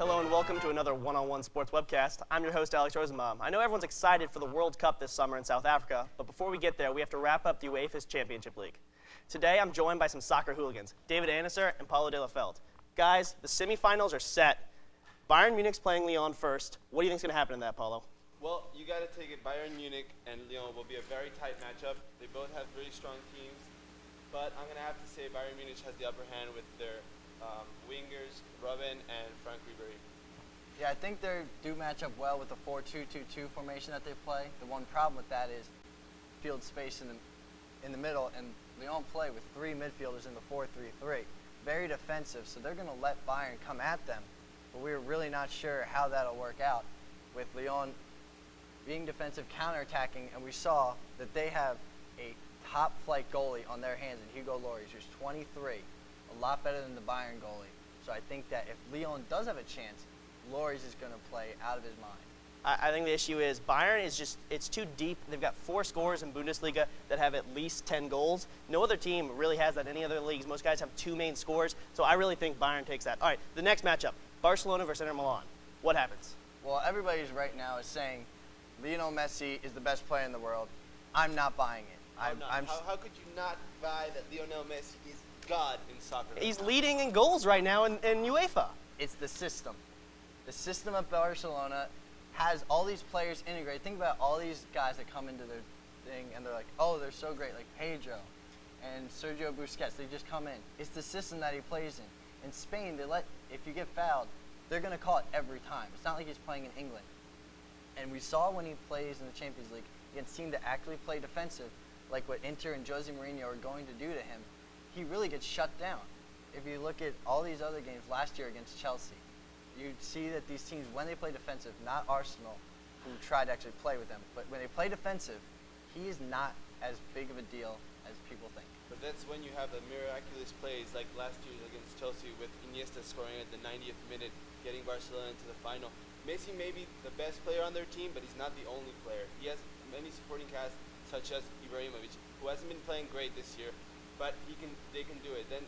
Hello and welcome to another one-on-one sports webcast. I'm your host, Alex Rosenbaum. I know everyone's excited for the World Cup this summer in South Africa, but before we get there, we have to wrap up the UEFA's Championship League. Today, I'm joined by some soccer hooligans, David Anisser and Paulo de la Veld. Guys, the semifinals are set. Bayern Munich's playing Lyon first. What do you think is going to happen in that, Paulo? Well, you got to take it. Bayern Munich and Lyon will be a very tight matchup. They both have really strong teams, but I'm going to have to say Bayern Munich has the upper hand with their wingers, Robben and Frank Ribery. Yeah, I think they do match up well with the 4-2-2-2 formation that they play. The one problem with that is field space in the middle, and Lyon play with three midfielders in the 4-3-3. Very defensive, so they're going to let Bayern come at them, but we're really not sure how that'll work out with Lyon being defensive, counterattacking, and we saw that they have a top-flight goalie on their hands in Hugo Lloris, who's 23, a lot better than the Bayern goalie. So I think that if Lyon does have a chance, Lloris is going to play out of his mind. I think the issue is Bayern is just, it's too deep. They've got 4 scorers in Bundesliga that have at least 10 goals. No other team really has that in any other leagues. Most guys have 2 main scorers, so I really think Bayern takes that. All right, the next matchup, Barcelona versus Inter Milan. What happens? Well, everybody's right now is saying Lionel Messi is the best player in the world. I'm not buying it. How could you not buy that Lionel Messi is God in soccer? He's leading in goals right now in UEFA. It's the system. The system of Barcelona has all these players integrated. Think about all these guys that come into their thing and they're like, oh, they're so great, like Pedro and Sergio Busquets. They just come in. It's the system that he plays in. In Spain, if you get fouled, they're going to call it every time. It's not like he's playing in England. And we saw when he plays in the Champions League against teams that actually play defensive, like what Inter and Jose Mourinho are going to do to him, he really gets shut down. If you look at all these other games last year against Chelsea, you see that these teams, when they play defensive, not Arsenal, who tried to actually play with them, but when they play defensive, he is not as big of a deal as people think. But that's when you have the miraculous plays like last year against Chelsea with Iniesta scoring at the 90th minute, getting Barcelona into the final. Messi may be the best player on their team, but he's not the only player. He has many supporting cast, such as Ibrahimovic, who hasn't been playing great this year, but they can do it. Then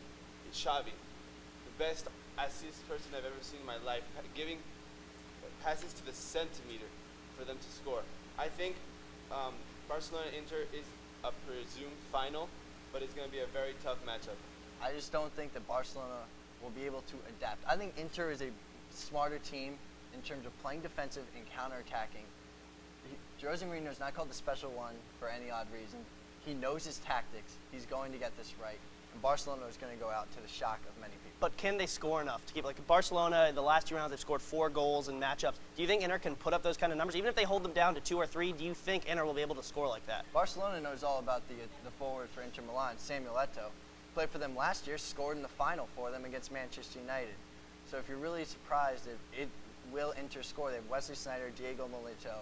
it's Xavi, the best assist person I've ever seen in my life, giving passes to the centimeter for them to score. I think Barcelona-Inter is a presumed final, but it's going to be a very tough matchup. I just don't think that Barcelona will be able to adapt. I think Inter is a smarter team in terms of playing defensive and counterattacking. Jose Mourinho is not called the special one for any odd reason. He knows his tactics. He's going to get this right. And Barcelona is going to go out to the shock of many people. But can they score enough to keep, like Barcelona in the last 2 rounds, they've scored 4 goals in matchups. Do you think Inter can put up those kind of numbers? Even if they hold them down to 2 or 3, do you think Inter will be able to score like that? Barcelona knows all about the forward for Inter Milan, Samuel Eto'o. Played for them last year, scored in the final for them against Manchester United. So if you're really surprised if it will Inter score, they have Wesley Sneijder, Diego Milito.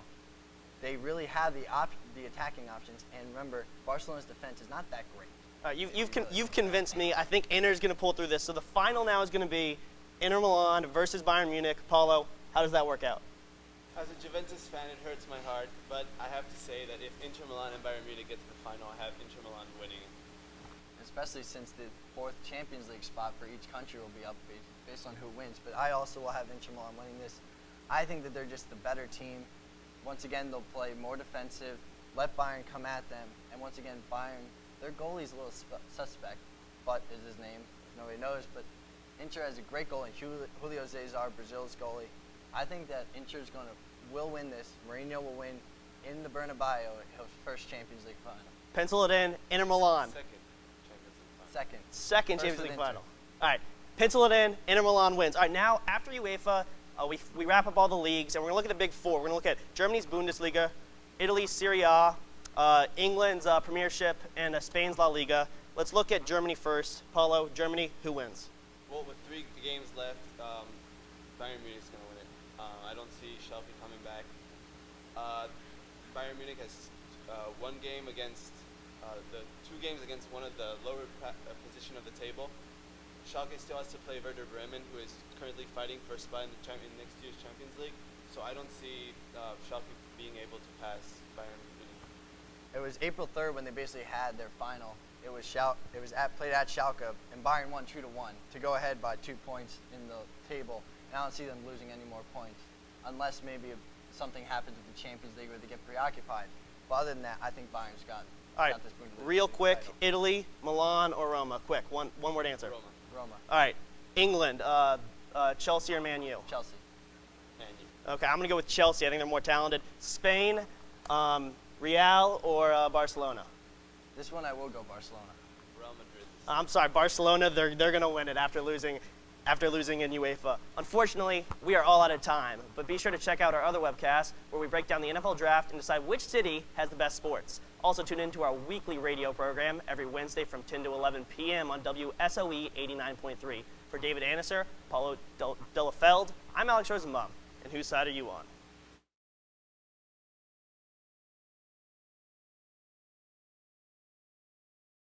They really have the attacking options, and remember, Barcelona's defense is not that great. You've convinced me. I think Inter's going to pull through this. So the final now is going to be Inter Milan versus Bayern Munich. Paulo, how does that work out? As a Juventus fan, it hurts my heart, but I have to say that if Inter Milan and Bayern Munich get to the final, I have Inter Milan winning. Especially since the 4th Champions League spot for each country will be up based on who wins. But I also will have Inter Milan winning this. I think that they're just the better team. Once again, they'll play more defensive, let Bayern come at them, and once again, Bayern, their goalie's a little suspect. But is his name? Nobody knows. But Inter has a great goalie, Julio Cesar, Brazil's goalie. I think that Inter will win this. Mourinho will win in the Bernabeu, his first Champions League final. Pencil it in. Inter Milan. Second Champions League final. All right. Pencil it in. Inter Milan wins. All right. Now after UEFA, we wrap up all the leagues, and we're going to look at the big 4. We're going to look at Germany's Bundesliga, Italy's Serie A, England's Premiership, and Spain's La Liga. Let's look at Germany first. Paulo, Germany, who wins? Well, with 3 games left, Bayern Munich is going to win it. I don't see Schalke coming back. Bayern Munich has 1 game against the 2 games against one of the lower position of the table. Schalke still has to play Werder Bremen, who is currently fighting for a spot in next year's Champions League. So I don't see Schalke being able to pass Bayern Munich. It was April 3rd when they basically had their final. It was played at Schalke, and Bayern won 2-1 to go ahead by 2 points in the table. And I don't see them losing any more points, unless maybe something happens with the Champions League where they get preoccupied. But other than that, I think Bayern's got All right, this Bundesliga real quick, title. Italy, Milan, or Roma? Quick, one word answer. Roma. Roma, All right, England, Chelsea or Man U? Chelsea. Man U. Okay, I'm going to go with Chelsea. I think they're more talented. Spain, Real, or Barcelona? This one I will go Barcelona. Real Madrid. I'm sorry, Barcelona, they're going to win it after losing in UEFA. Unfortunately, we are all out of time, but be sure to check out our other webcasts where we break down the NFL draft and decide which city has the best sports. Also tune in to our weekly radio program every Wednesday from 10 to 11 p.m. on WSOE 89.3. For David Anniser, Paulo Delafeld, I'm Alex Rosenbaum. And whose side are you on?